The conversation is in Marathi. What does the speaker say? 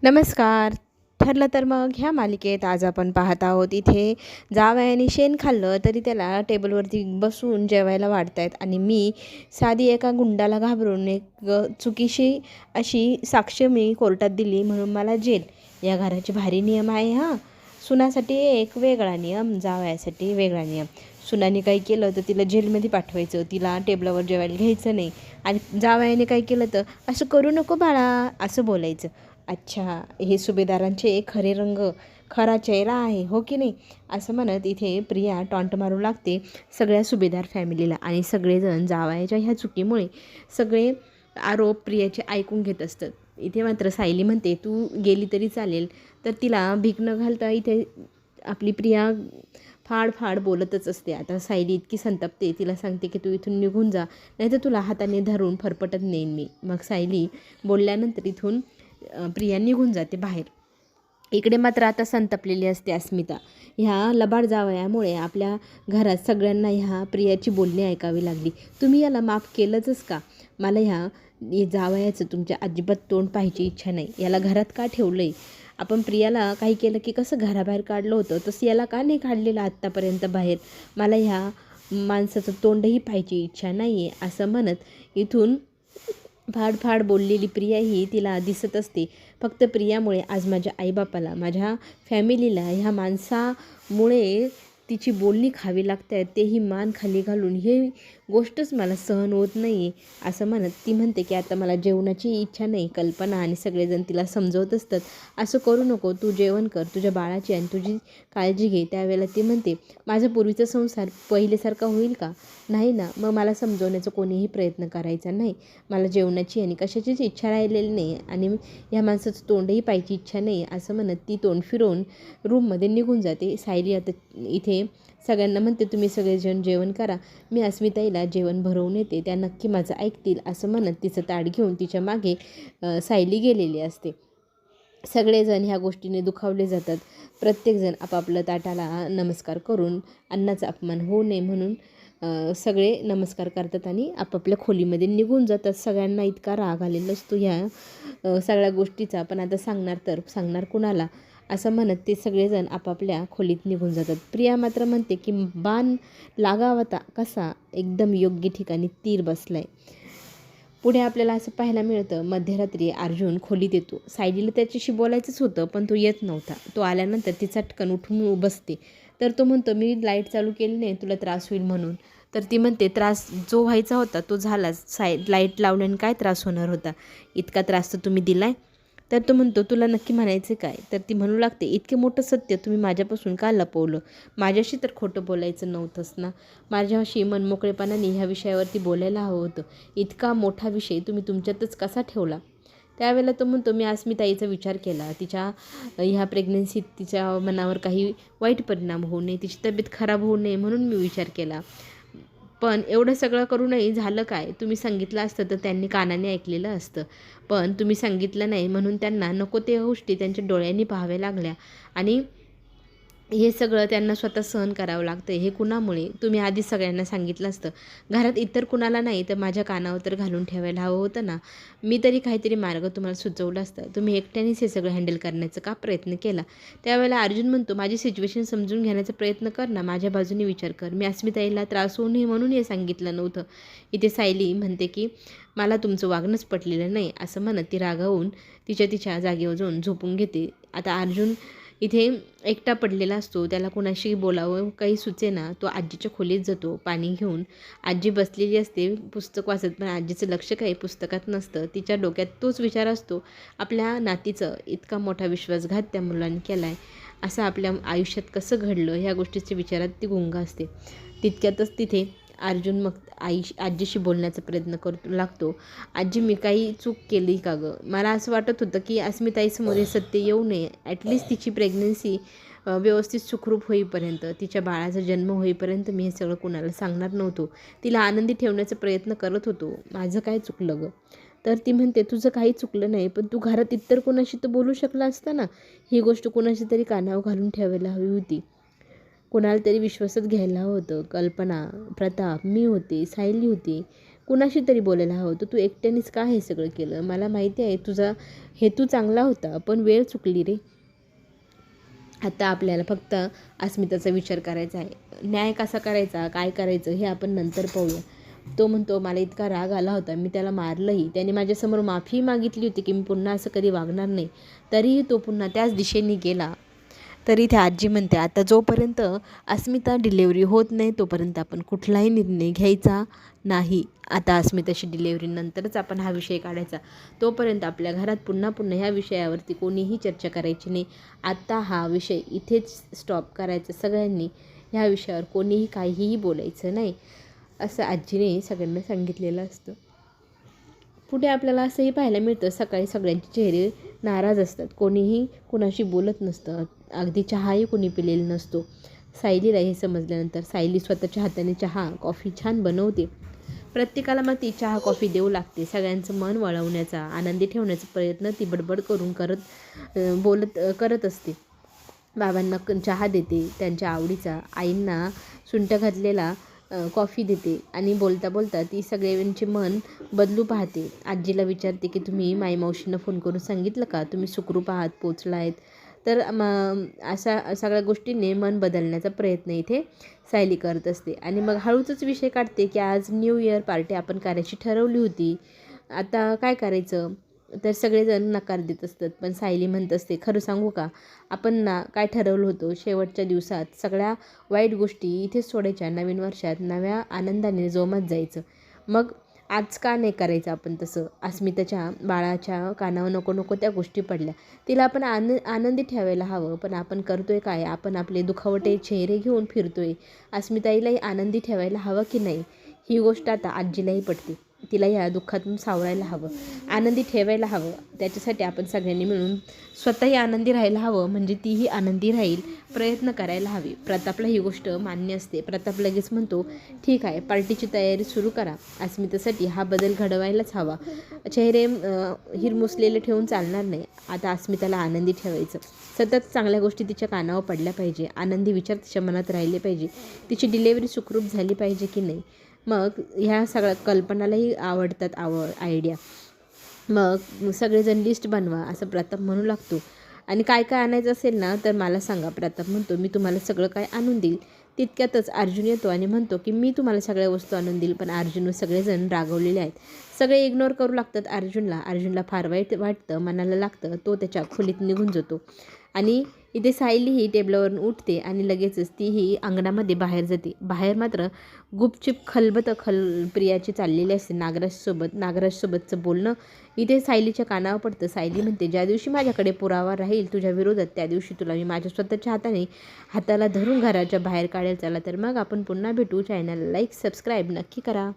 नमस्कार. ठरलं तर मग ह्या मालिकेत आज आपण पाहत आहोत इथे जावयाने शेण खाल्लं तरी त्याला टेबलवरती बसून जेवायला वाढतायत आणि मी साधी एका गुंडाला घाबरून एक चुकीशी अशी साक्ष मी कोर्टात दिली म्हणून मला जेल. या घराचे भारी नियम आहे हां. सुनासाठी एक वेगळा नियम, जावयासाठी वेगळा नियम. सुनाने काही केलं तर तिला जेलमध्ये पाठवायचं, तिला टेबलावर जेवायला घ्यायचं नाही आणि जावयाने काही केलं तर असं करू नको बाळा असं बोलायचं. अच्छा, हे सुभेदारांचे खरे रंग, खरा चेहरा आहे हो की नाही, असं म्हणत इथे प्रिया टॉन्ट मारू लागते सगळ्या सुभेदार फॅमिलीला आणि सगळेजण जावयाच्या ह्या चुकीमुळे सगळे आरोप प्रियाचे ऐकून घेत असतात. इथे मात्र सायली म्हणते तू गेली तरी चालेल, तर तिला भीक न घालता इथे आपली प्रिया फाड बोलतच असते. आता सायली इतकी संतपते, तिला सांगते की तू इथून निघून जा, नाहीतर तुला हाताने धरून फरफटत नेईन मी. मग सायली बोलल्यानंतर इथून प्रिया निघून जाते बाहेर. इकडे मात्र आता संतपलेली असते अस्मिता. ह्या लबाड जावयामुळे आपल्या घरात सगळ्यांना ह्या प्रियाची बोलणी ऐकावी लागली. तुम्ही याला माफ केलंच का? मला ह्या जावयाचं तुमच्या अजिबात तोंड पाहायची इच्छा नाही. याला घरात का ठेवलं आहे? आपण प्रियाला काही केलं की कसं घराबाहेर काढलं होतं तसं याला का नाही काढलेलं आत्तापर्यंत बाहेर? मला ह्या माणसाचं तोंडही पाहायची इच्छा नाही आहे, असं म्हणत इथून फाड बोललेली प्रिया ही तिला दिसत असते. फक्त प्रियामुळे आज माझ्या आईबापाला, माझ्या फॅमिलीला ह्या माणसामुळे तिची बोलणी खावी लागत आहे, तेही मान खाली घालून. हे गोष्टच मला सहन होत नाही असं म्हणत ती म्हणते की आता मला जेवणाची इच्छा नाही. कल्पना आणि सगळेजण तिला समजवत असतात, असं करू नको, तू जेवण कर, तुझ्या बाळाची आणि तुझी काळजी घे. त्यावेळेला ती म्हणते माझा पूर्वीचा संसार पहिलेसारखा होईल का? नाही ना. मग मला समजवण्याचा कोणीही प्रयत्न करायचा नाही. मला जेवणाची आणि कशाचीच इच्छा राहिलेली नाही आणि ह्या माणसाचं तोंडही पाहायची इच्छा नाही, असं म्हणत ती तोंड फिरवून रूममध्ये निघून जाते. सायली आता इथे सगळ्यांना म्हणते तुम्ही सगळेजण जेवण करा, मी अस्मिताईला जेवण भरवून येते, त्या नक्की माझं ऐकतील, असं म्हणत तिचं ताट घेऊन तिच्या मागे सायली गेलेली असते. सगळेजण ह्या गोष्टीने दुखावले जातात. प्रत्येकजण आपापल्या ताटाला नमस्कार करून अन्नाचा अपमान होऊ नये म्हणून सगळे नमस्कार करतात आणि आपापल्या खोलीमध्ये निघून जातात. सगळ्यांना इतका राग आलेला असतो ह्या सगळ्या गोष्टीचा, पण आता सांगणार कुणाला असं म्हणत ते सगळेजण आपापल्या खोलीत निघून जातात. प्रिया मात्र म्हणते की बाण लागावता कसा, एकदम योग्य ठिकाणी तीर बसलाय. पुढे आपल्याला असं पाहायला मिळतं मध्यरात्री अर्जुन खोलीत येतो. सायलीला त्याच्याशी बोलायचंच होतं पण तो येत नव्हता. तो आल्यानंतर ती चटकन उठून बसते. तर तो म्हणतो मी लाईट चालू केली नाही तुला त्रास होईल म्हणून. तर ती म्हणते त्रास जो व्हायचा होता तो झालाच. लाईट लावल्याने काय त्रास होणार होता? इतका त्रास तर तुम्ही दिलाय. तर तो म्हणतो तुला नक्की म्हणायचं काय? तर ती म्हणू लागते इतके मोठं सत्य तुम्ही माझ्यापासून का लपवलं? माझ्याशी तर खोटं बोलायचं नव्हतंच ना. माझ्याशी मनमोकळेपणाने ह्या विषयावरती बोलायला हवं होतं. इतका मोठा विषय तुम्ही तुमच्यातच कसा ठेवला? त्यावेळेला तो म्हणतो मी अस्मिताईचा विचार केला, तिच्या ह्या प्रेग्नन्सीत तिच्या मनावर काही वाईट परिणाम होऊ नये, तिची तब्येत खराब होऊ नये म्हणून मी विचार केला. पण एवढं सगळं करूनही झालं काय? तुम्ही सांगितलं असतं तर त्यांनी कानाने ऐकलेलं असतं, पण तुम्ही सांगितलं नाही म्हणून त्यांना नको ते गोष्टी त्यांच्या डोळ्यांनी पाहाव्या लागल्या आणि हे सगळं त्यांना स्वतः सहन करावं लागतं. हे कुणामुळे? तुम्ही आधी सगळ्यांना सांगितलं असतं. घरात इतर कुणाला नाही तर माझ्या कानावर तर घालून ठेवायला हवं होतं ना. मी तरी काहीतरी मार्ग तुम्हाला सुचवला असता. तुम्ही एकट्यानेच हे सगळं हँडल करण्याचा का प्रयत्न केला? त्यावेळेला अर्जुन म्हणतो माझी सिच्युएशन समजून घेण्याचा प्रयत्न कर ना, माझ्या बाजूने विचार कर. मी अस्मिताईला त्रास होऊ नये म्हणून हे सांगितलं नव्हतं. इथे सायली म्हणते की मला तुमचं वागणंच पटलेलं नाही, असं म्हणत ती रागावून तिच्या जागेवर जाऊन झोपून घेते. आता अर्जुन इथे एकटा पडलेला असतो. त्याला कोणाशी बोलावं काही सुचेना. तो आजीच्या खोलीत जातो पाणी घेऊन. आजी बसलेली असते पुस्तक वाचत, पण आजीचं लक्ष काही पुस्तकात नसतं. तिच्या डोक्यात तोच विचार असतो आपल्या नातीचं इतका मोठा विश्वासघात त्या मुलांनी केला आहे, असं आपल्या आयुष्यात कसं घडलं ह्या गोष्टीच्या विचारात ती गुंग असते. तितक्यातच तिथे अर्जुन मग आजीशी बोलण्याचा प्रयत्न करू लागतो. आजी मी काही चूक केली का गं? मला असं वाटत होतं की अस्मिताईसमोर हे सत्य येऊ नये. ॲटलिस्ट तिची प्रेग्नन्सी व्यवस्थित सुखरूप होईपर्यंत, तिच्या बाळाचा जन्म होईपर्यंत मी हे सगळं कुणाला सांगणार नव्हतो. तिला आनंदी ठेवण्याचा प्रयत्न करत होतो. माझं काय चुकलं गं? तर ती म्हणते तुझं काही चुकलं नाही, पण तू घरात इतर कोणाशी तर बोलू शकला असता ना. ही गोष्ट कोणाशी तरी कानावर घालून ठेवायला हवी होती. कोणाला तरी विश्वासात घ्यायला हवं होतं. कल्पना, प्रताप, मी होते, सायली होती. कुणाशी तरी बोलायला हवं होतं. तू एकट्यानेच का हे सगळं केलं? मला माहिती आहे तुझा हेतू चांगला होता, पण वेळ चुकली रे. आता आपल्याला फक्त अस्मिताचा विचार करायचा आहे. न्याय कसा करायचा, काय करायचं हे आपण नंतर पाहूया. तो म्हणतो, मला इतका राग आला होता, मी त्याला मारलंही. त्याने माझ्यासमोर माफी मागितली होती की मी पुन्हा असं कधी वागणार नाही. तरीही तो पुन्हा त्याच दिशेने गेला. तरी ती आजी म्हणते, आता जोपर्यंत अस्मिता डिलेवरी होत नाही तोपर्यंत आपण कुठलाही निर्णय घ्यायचा नाही. आता अस्मिताची डिलेवरी नंतरच आपण हा विषय काढायचा. तोपर्यंत आपल्या घरात पुन्हा पुन्हा ह्या विषयावरती कोणीही चर्चा करायची नाही. आत्ता हा विषय इथेच स्टॉप करायचा. सगळ्यांनी ह्या विषयावर कोणीही काहीही बोलायचं नाही, असं आजीने सगळ्यांना सांगितलेलं असतं. पुढे आपल्याला असंही पाहायला मिळतं, सकाळी सगळ्यांचे चेहरे नाराज असतात. कोणीही कुणाशी बोलत नसतं. अगदी चहाही कोणी पिलेला नसतो. सायलीला हे समजल्यानंतर सायली स्वतःच्या हाताने चहा कॉफी छान बनवते. प्रत्येकाला मग ती चहा कॉफी देऊ लागते. सगळ्यांचं मन वळवण्याचा, आनंदी ठेवण्याचा प्रयत्न ती बडबड करून करत असते. बाबांना चहा देते त्यांच्या आवडीचा, आईंना सुंठ घातलेला कॉफी देते आणि बोलता बोलता ती सगळ्यांचे मन बदलू पाहते. आजीला विचारते की तुम्ही माईमावशींना फोन करून सांगितलं का तुम्ही सुखरूप आहात, पोचला आहेत? तर अशा सगळ्या गोष्टींनी मन बदलण्याचा प्रयत्न इथे सायली करत असते. आणि मग हळूच विषय काढते की आज न्यू इयर पार्टी आपण करायची ठरवली होती, आता काय करायचं? तर सगळेजण नकार देत असतात. पण सायली म्हणत असते, खरं सांगू का, आपण ना काय ठरवलं होतं, शेवटच्या दिवसात सगळ्या वाईट गोष्टी इथेच सोडायच्या, नवीन वर्षात नव्या आनंदाने जोमात जायचं. मग आज का नाही करायचं आपण तसं? अस्मिताच्या बाळाच्या कानावर नको नको त्या गोष्टी पडल्या. तिला आपण आनंदी ठेवायला हवं, पण आपण करतोय काय? आपण आपले दुखावटे चेहरे घेऊन फिरतोय. अस्मिताईलाही आनंदी ठेवायला हवं की नाही? ही गोष्ट आता आजीलाही पटते. तिला ह्या दुःखातून सावरायला हवं, आनंदी ठेवायला हवं. त्याच्यासाठी आपण सगळ्यांनी मिळून स्वतःही आनंदी राहायला हवं, म्हणजे तीही आनंदी राहील. प्रयत्न करायला हवे. प्रतापला ही गोष्ट मान्य असते. प्रताप लगेच म्हणतो, ठीक आहे, पार्टीची तयारी सुरू करा. अस्मितासाठी हा बदल घडवायलाच हवा. चेहरे हिरमुसलेले ठेवून चालणार नाही. आता अस्मिताला आनंदी ठेवायचं. सतत चांगल्या गोष्टी तिच्या कानावर पडल्या पाहिजे. आनंदी विचार तिच्या मनात राहिले पाहिजे. तिची डिलेवरी सुखरूप झाली पाहिजे की नाही. मग ह्या सगळ्या कल्पनालाही आवडतात आयडिया. मग सगळेजण लिस्ट बनवा असं प्रताप म्हणू लागतो. आणि काय काय आणायचं असेल ना तर मला सांगा. प्रताप म्हणतो, मी तुम्हाला सगळं काय आणून देईल. तितक्यातच अर्जुन येतो आणि म्हणतो की मी तुम्हाला सगळ्या वस्तू आणून देईल. पण अर्जुनवर सगळेजण रागवलेले आहेत. सगळे इग्नोर करू लागतात अर्जुनला फार वाईट वाटतं, मनाला लागतं. तो त्याच्या खोलीत निघून जातो. आणि इथे सायली ही टेबलावरून उठते आणि लगेचच तीही अंगणामध्ये बाहेर जाते. बाहेर मात्र गुपचूप प्रियाची चाललेली असते नागराजसोबतचं बोलणं इथे सायलीच्या कानावर पडतं. सायली म्हणते, ज्या दिवशी माझ्याकडे पुरावा राहील तुझ्या विरोधात त्या दिवशी तुला मी माझ्या स्वतःच्या हाताला धरून घराच्या बाहेर काढेल. चला तर मग आपण पुन्हा भेटू. चॅनलला लाईक सबस्क्राईब नक्की करा.